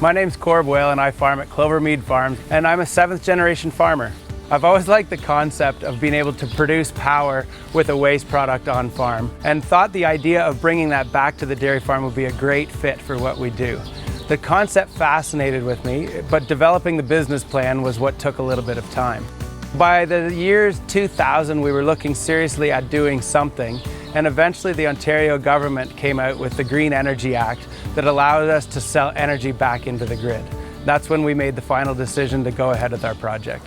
My name's Korb Whale and I farm at Clovermead Farms, and I'm a 7th generation farmer. I've always liked the concept of being able to produce power with a waste product on farm, and thought the idea of bringing that back to the dairy farm would be a great fit for what we do. The concept fascinated with me, but developing the business plan was what took a little bit of time. By the years 2000, we were looking seriously at doing something, and eventually the Ontario government came out with the Green Energy Act that allowed us to sell energy back into the grid. That's when we made the final decision to go ahead with our project.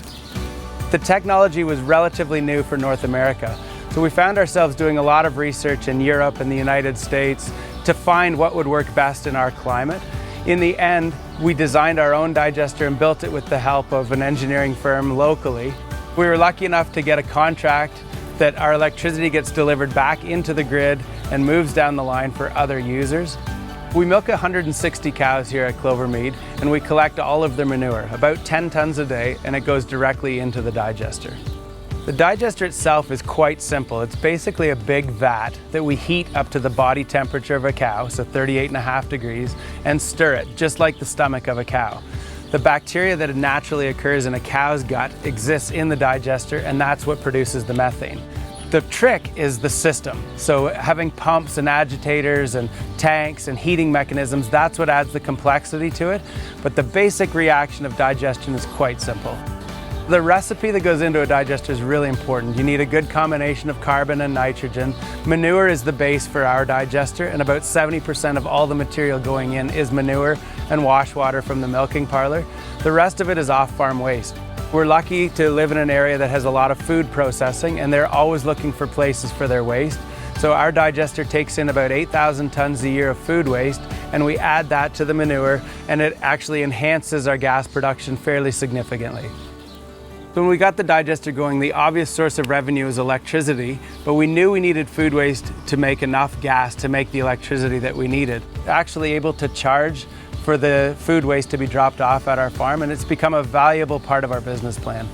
The technology was relatively new for North America, so we found ourselves doing a lot of research in Europe and the United States to find what would work best in our climate. In the end, we designed our own digester and built it with the help of an engineering firm locally. We were lucky enough to get a contract that our electricity gets delivered back into the grid and moves down the line for other users. We milk 160 cows here at Clovermead, and we collect all of their manure, about 10 tons a day, and it goes directly into the digester. The digester itself is quite simple. It's basically a big vat that we heat up to the body temperature of a cow, so 38.5 degrees, and stir it, just like the stomach of a cow. The bacteria that naturally occurs in a cow's gut exists in the digester, and that's what produces the methane. The trick is the system. So having pumps and agitators and tanks and heating mechanisms, that's what adds the complexity to it. But the basic reaction of digestion is quite simple. The recipe that goes into a digester is really important. You need a good combination of carbon and nitrogen. Manure is the base for our digester, and about 70% of all the material going in is manure and wash water from the milking parlor. The rest of it is off-farm waste. We're lucky to live in an area that has a lot of food processing, and they're always looking for places for their waste. So our digester takes in about 8,000 tons a year of food waste, and we add that to the manure, and it actually enhances our gas production fairly significantly. So when we got the digester going, the obvious source of revenue is electricity, but we knew we needed food waste to make enough gas to make the electricity that we needed. Actually able to charge for the food waste to be dropped off at our farm, and it's become a valuable part of our business plan.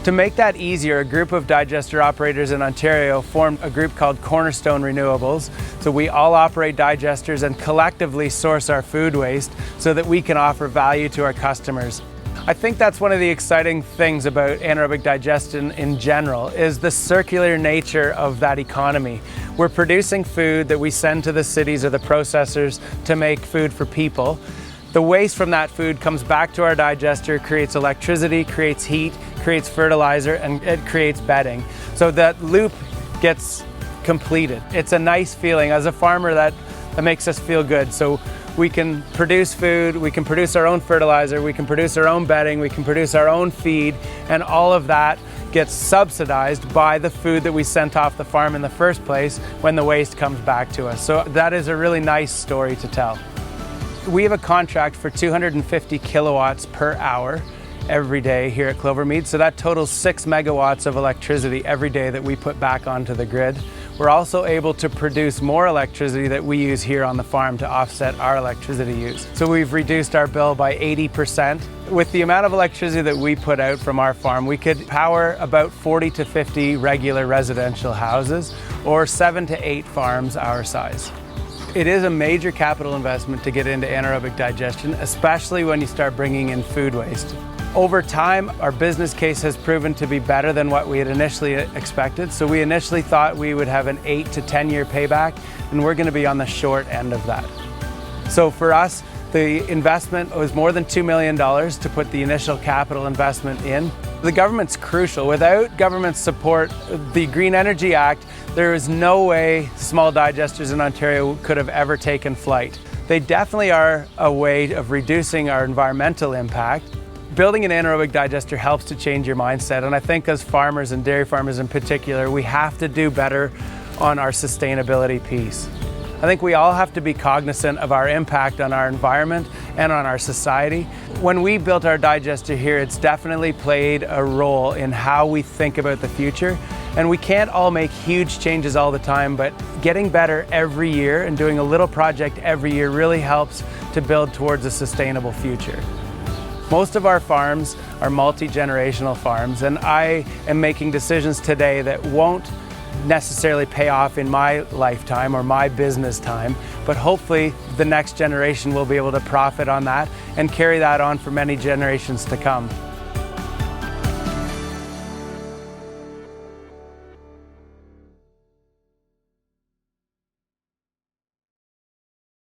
To make that easier, a group of digester operators in Ontario formed a group called Cornerstone Renewables. So we all operate digesters and collectively source our food waste so that we can offer value to our customers. I think that's one of the exciting things about anaerobic digestion in general, is the circular nature of that economy. We're producing food that we send to the cities or the processors to make food for people. The waste from that food comes back to our digester, creates electricity, creates heat, creates fertilizer, and it creates bedding. So that loop gets completed. It's a nice feeling. As a farmer, that makes us feel good. So we can produce food, we can produce our own fertilizer, we can produce our own bedding, we can produce our own feed, and all of that gets subsidized by the food that we sent off the farm in the first place when the waste comes back to us. So that is a really nice story to tell. We have a contract for 250 kilowatts per hour every day here at Clovermead, so that totals 6 megawatts of electricity every day that we put back onto the grid. We're also able to produce more electricity that we use here on the farm to offset our electricity use. So we've reduced our bill by 80%. With the amount of electricity that we put out from our farm, we could power about 40 to 50 regular residential houses, or 7 to 8 farms our size. It is a major capital investment to get into anaerobic digestion, especially when you start bringing in food waste. Over time, our business case has proven to be better than what we had initially expected. So we initially thought we would have an 8 to 10 year payback, and we're going to be on the short end of that. So for us, the investment was more than $2 million to put the initial capital investment in. The government's crucial. Without government support, the Green Energy Act, there is no way small digesters in Ontario could have ever taken flight. They definitely are a way of reducing our environmental impact. Building an anaerobic digester helps to change your mindset, and I think as farmers and dairy farmers in particular, we have to do better on our sustainability piece. I think we all have to be cognizant of our impact on our environment and on our society. When we built our digester here, it's definitely played a role in how we think about the future. And we can't all make huge changes all the time, but getting better every year and doing a little project every year really helps to build towards a sustainable future. Most of our farms are multi-generational farms, and I am making decisions today that won't necessarily pay off in my lifetime or my business time, but hopefully the next generation will be able to profit on that and carry that on for many generations to come.